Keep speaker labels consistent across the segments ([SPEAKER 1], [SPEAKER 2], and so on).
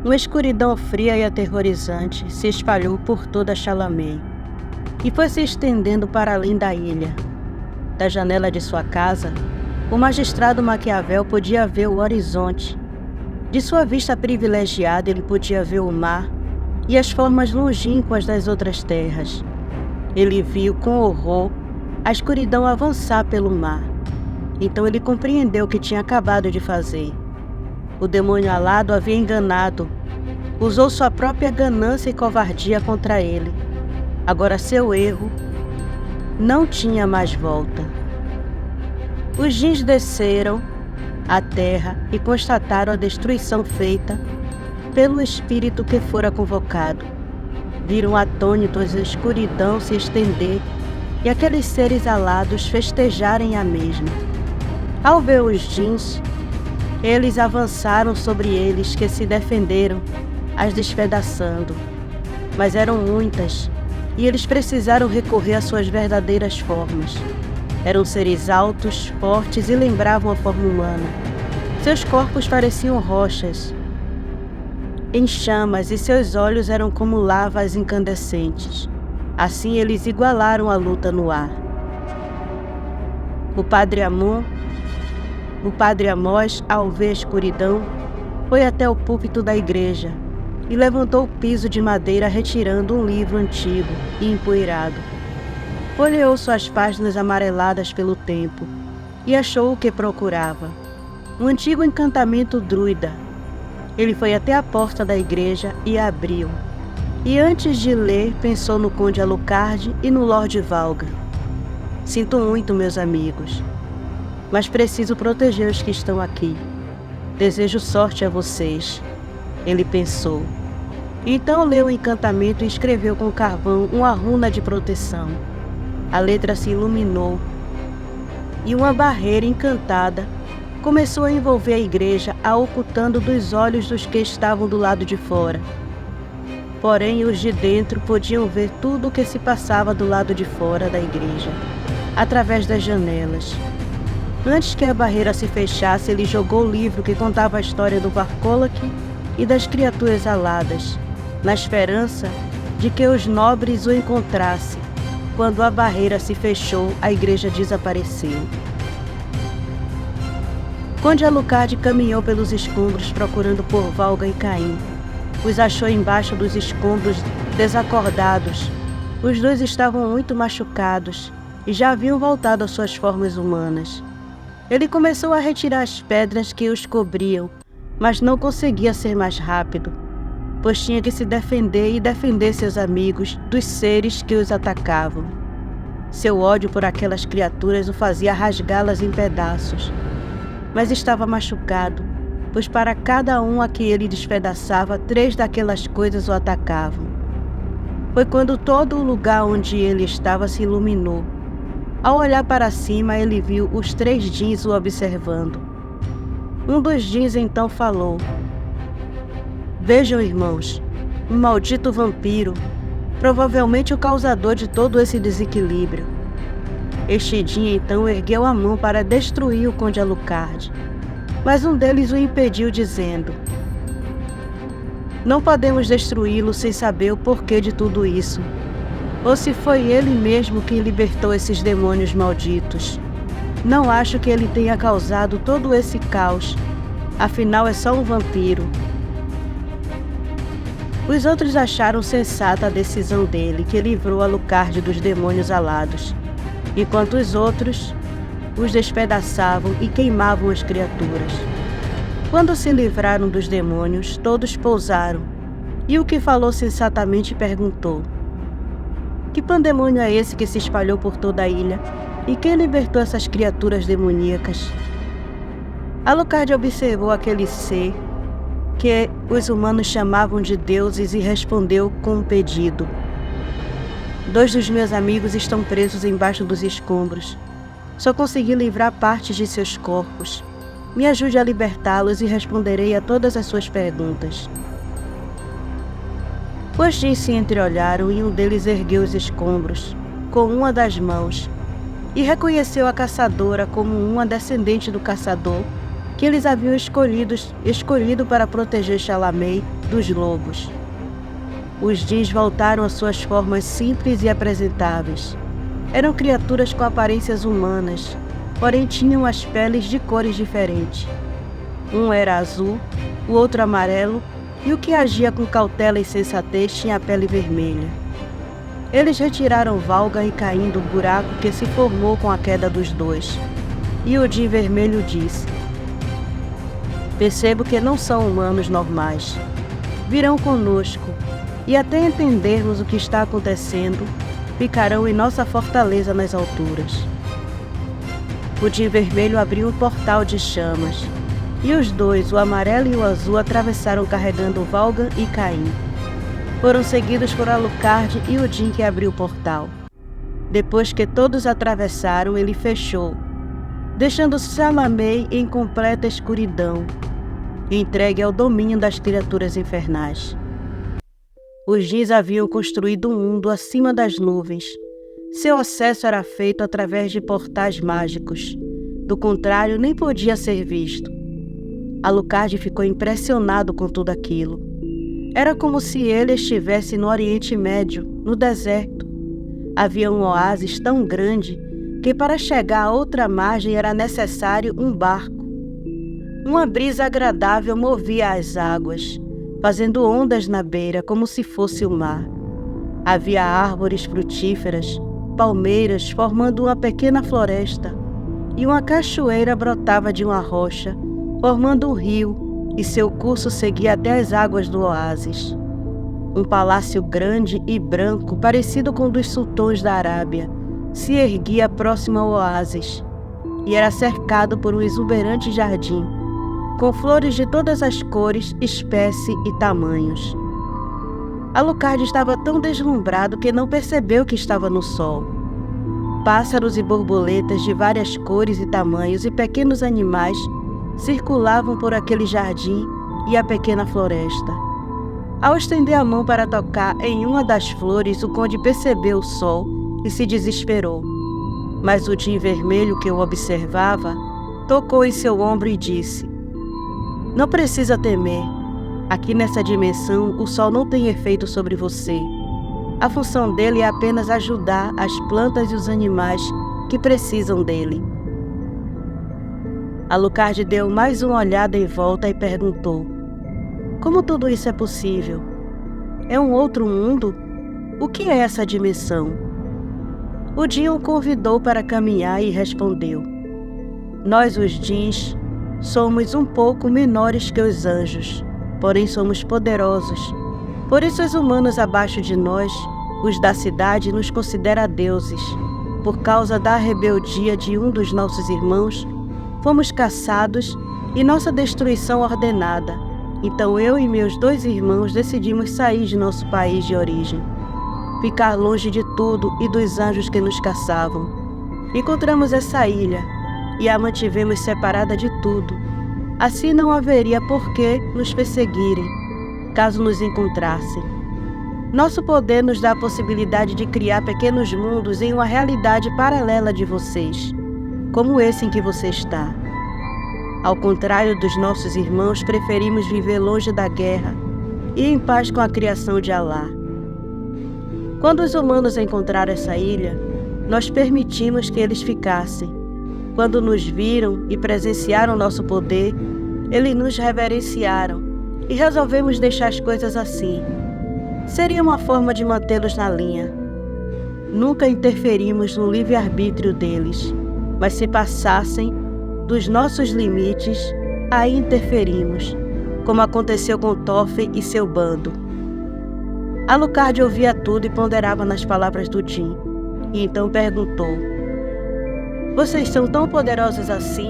[SPEAKER 1] Uma escuridão fria e aterrorizante se espalhou por toda Chalamet e foi se estendendo para além da ilha. Da janela de sua casa, o magistrado Maquiavel podia ver o horizonte. De sua vista privilegiada, ele podia ver o mar e as formas longínquas das outras terras. Ele viu com horror a escuridão avançar pelo mar. Então ele compreendeu o que tinha acabado de fazer. O demônio alado havia enganado. Usou sua própria ganância e covardia contra ele. Agora seu erro não tinha mais volta. Os djinns desceram à terra e constataram a destruição feita pelo espírito que fora convocado. Viram atônitos a escuridão se estender e aqueles seres alados festejarem a mesma. Ao ver os djinns, eles avançaram sobre eles, que se defenderam, as despedaçando. Mas eram muitas, e eles precisaram recorrer às suas verdadeiras formas. Eram seres altos, fortes e lembravam a forma humana. Seus corpos pareciam rochas em chamas e seus olhos eram como lavas incandescentes. Assim eles igualaram a luta no ar. O padre Amós, ao ver a escuridão, foi até o púlpito da igreja e levantou o piso de madeira, retirando um livro antigo e empoeirado. Folheou suas páginas amareladas pelo tempo e achou o que procurava: um antigo encantamento druida. Ele foi até a porta da igreja e a abriu. E antes de ler, pensou no Conde Alucard e no Lord Valga. Sinto muito, meus amigos, mas preciso proteger os que estão aqui. Desejo sorte a vocês, ele pensou. Então leu o encantamento e escreveu com carvão uma runa de proteção. A letra se iluminou e uma barreira encantada começou a envolver a igreja, a ocultando dos olhos dos que estavam do lado de fora. Porém, os de dentro podiam ver tudo o que se passava do lado de fora da igreja, através das janelas. Antes que a barreira se fechasse, ele jogou o livro que contava a história do Varkolak e das criaturas aladas, na esperança de que os nobres o encontrassem. Quando a barreira se fechou, a igreja desapareceu. Conde Alucard caminhou pelos escombros procurando por Valga e Caim. Os achou embaixo dos escombros, desacordados. Os dois estavam muito machucados e já haviam voltado às suas formas humanas. Ele começou a retirar as pedras que os cobriam, mas não conseguia ser mais rápido, pois tinha que se defender e defender seus amigos dos seres que os atacavam. Seu ódio por aquelas criaturas o fazia rasgá-las em pedaços. Mas estava machucado, pois para cada um a que ele despedaçava, 3 daquelas coisas o atacavam. Foi quando todo o lugar onde ele estava se iluminou. Ao olhar para cima, ele viu os 3 djinns o observando. Um dos djinns então falou: "Vejam, irmãos, um maldito vampiro, provavelmente o causador de todo esse desequilíbrio." Este djinn então ergueu a mão para destruir o Conde Alucard, mas um deles o impediu, dizendo: "Não podemos destruí-lo sem saber o porquê de tudo isso, ou se foi ele mesmo que libertou esses demônios malditos. Não acho que ele tenha causado todo esse caos, afinal é só um vampiro." Os outros acharam sensata a decisão dele, que livrou Alucard dos demônios alados, enquanto os outros os despedaçavam e queimavam as criaturas. Quando se livraram dos demônios, todos pousaram, e o que falou sensatamente perguntou: "Que pandemônio é esse que se espalhou por toda a ilha? E quem libertou essas criaturas demoníacas?" Alucard observou aquele ser que os humanos chamavam de deuses e respondeu com um pedido: "2 dos meus amigos estão presos embaixo dos escombros. Só consegui livrar partes de seus corpos. Me ajude a libertá-los e responderei a todas as suas perguntas." Os djinns se entreolharam e um deles ergueu os escombros com uma das mãos e reconheceu a caçadora como uma descendente do caçador que eles haviam escolhido para proteger Chalamet dos lobos. Os Djinns voltaram às suas formas simples e apresentáveis. Eram criaturas com aparências humanas, porém tinham as peles de cores diferentes. Um era azul, o outro amarelo, e o que agia com cautela e sensatez tinha a pele vermelha. Eles retiraram Valga e Caim do buraco que se formou com a queda dos dois. E o Djinn vermelho disse: percebo que não são humanos normais. Virão conosco, e até entendermos o que está acontecendo, ficarão em nossa fortaleza nas alturas. O Djinn vermelho abriu um portal de chamas, e os dois, o amarelo e o azul, atravessaram carregando Valga e Caim. Foram seguidos por Alucard e o Djinn que abriu o portal. Depois que todos atravessaram, ele fechou, deixando Chalamet em completa escuridão, entregue ao domínio das criaturas infernais. Os Djinns haviam construído um mundo acima das nuvens. Seu acesso era feito através de portais mágicos. Do contrário, nem podia ser visto. Alucard ficou impressionado com tudo aquilo. Era como se ele estivesse no Oriente Médio, no deserto. Havia um oásis tão grande que para chegar à outra margem era necessário um barco. Uma brisa agradável movia as águas, fazendo ondas na beira como se fosse o mar. Havia árvores frutíferas, palmeiras formando uma pequena floresta, e uma cachoeira brotava de uma rocha, formando um rio, e seu curso seguia até as águas do oásis. Um palácio grande e branco, parecido com o dos sultões da Arábia, se erguia próximo ao oásis, e era cercado por um exuberante jardim, com flores de todas as cores, espécie e tamanhos. Alucard estava tão deslumbrado que não percebeu que estava no sol. Pássaros e borboletas de várias cores e tamanhos e pequenos animais circulavam por aquele jardim e a pequena floresta. Ao estender a mão para tocar em uma das flores, o conde percebeu o sol e se desesperou. Mas o Djinn vermelho que o observava tocou em seu ombro e disse: não precisa temer. Aqui nessa dimensão, o sol não tem efeito sobre você. A função dele é apenas ajudar as plantas e os animais que precisam dele. Alucard deu mais uma olhada em volta e perguntou: como tudo isso é possível? É um outro mundo? O que é essa dimensão? O Djinn o convidou para caminhar e respondeu: nós, os Djinns, somos um pouco menores que os anjos, porém somos poderosos. Por isso os humanos abaixo de nós, os da cidade, nos consideram deuses. Por causa da rebeldia de um dos nossos irmãos, fomos caçados e nossa destruição ordenada. Então eu e meus 2 irmãos decidimos sair de nosso país de origem, ficar longe de tudo e dos anjos que nos caçavam. Encontramos essa ilha e a mantivemos separada de tudo. Assim não haveria por que nos perseguirem, caso nos encontrassem. Nosso poder nos dá a possibilidade de criar pequenos mundos em uma realidade paralela de vocês, como esse em que você está. Ao contrário dos nossos irmãos, preferimos viver longe da guerra e em paz com a criação de Alá. Quando os humanos encontraram essa ilha, nós permitimos que eles ficassem. Quando nos viram e presenciaram nosso poder, eles nos reverenciaram e resolvemos deixar as coisas assim. Seria uma forma de mantê-los na linha. Nunca interferimos no livre-arbítrio deles, mas se passassem dos nossos limites, aí interferimos, como aconteceu com Toffee e seu bando. Alucard ouvia tudo e ponderava nas palavras do Djinn, e então perguntou: vocês são tão poderosos assim?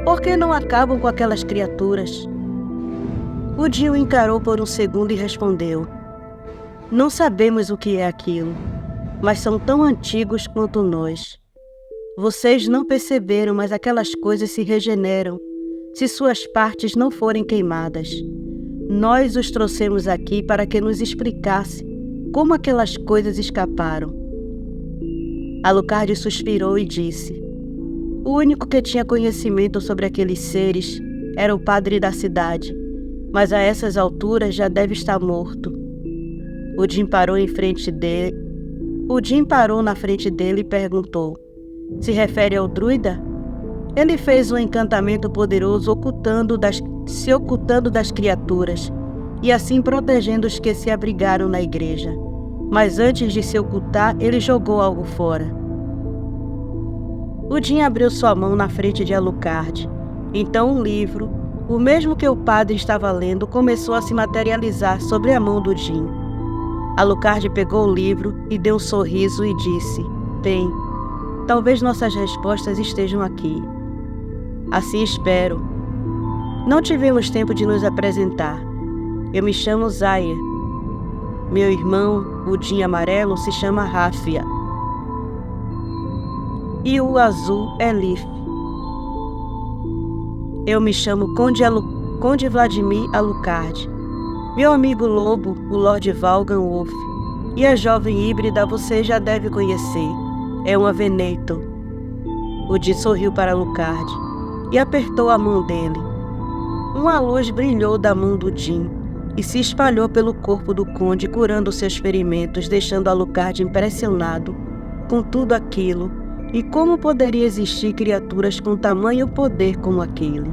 [SPEAKER 1] Por que não acabam com aquelas criaturas? O Djinn o encarou por um segundo e respondeu: não sabemos o que é aquilo, mas são tão antigos quanto nós. Vocês não perceberam, mas aquelas coisas se regeneram, se suas partes não forem queimadas. Nós os trouxemos aqui para que nos explicasse como aquelas coisas escaparam. Alucard suspirou e disse: O único que tinha conhecimento sobre aqueles seres era o padre da cidade, mas a essas alturas já deve estar morto. O Jim parou na frente dele e perguntou: "Se refere ao druida?" Ele fez um encantamento poderoso se ocultando das criaturas e assim protegendo os que se abrigaram na igreja. Mas antes de se ocultar, ele jogou algo fora. O Jim abriu sua mão na frente de Alucard. Então um livro, o mesmo que o padre estava lendo, começou a se materializar sobre a mão do Jim. Alucard pegou o livro e deu um sorriso e disse: "Bem, talvez nossas respostas estejam aqui. Assim espero. Não tivemos tempo de nos apresentar. Eu me chamo Zaya. Meu irmão, o Jim Amarelo, se chama Ráfia. E o azul é Leaf. Eu me chamo Conde Vladimir Alucard. Meu amigo lobo, o Lord Valgan Wolf. E a jovem híbrida você já deve conhecer. É uma Veneto." O Jim sorriu para Alucard e apertou a mão dele. Uma luz brilhou da mão do Jim e se espalhou pelo corpo do conde, curando seus ferimentos, deixando Alucard impressionado com tudo aquilo e como poderia existir criaturas com tamanho poder como aquele.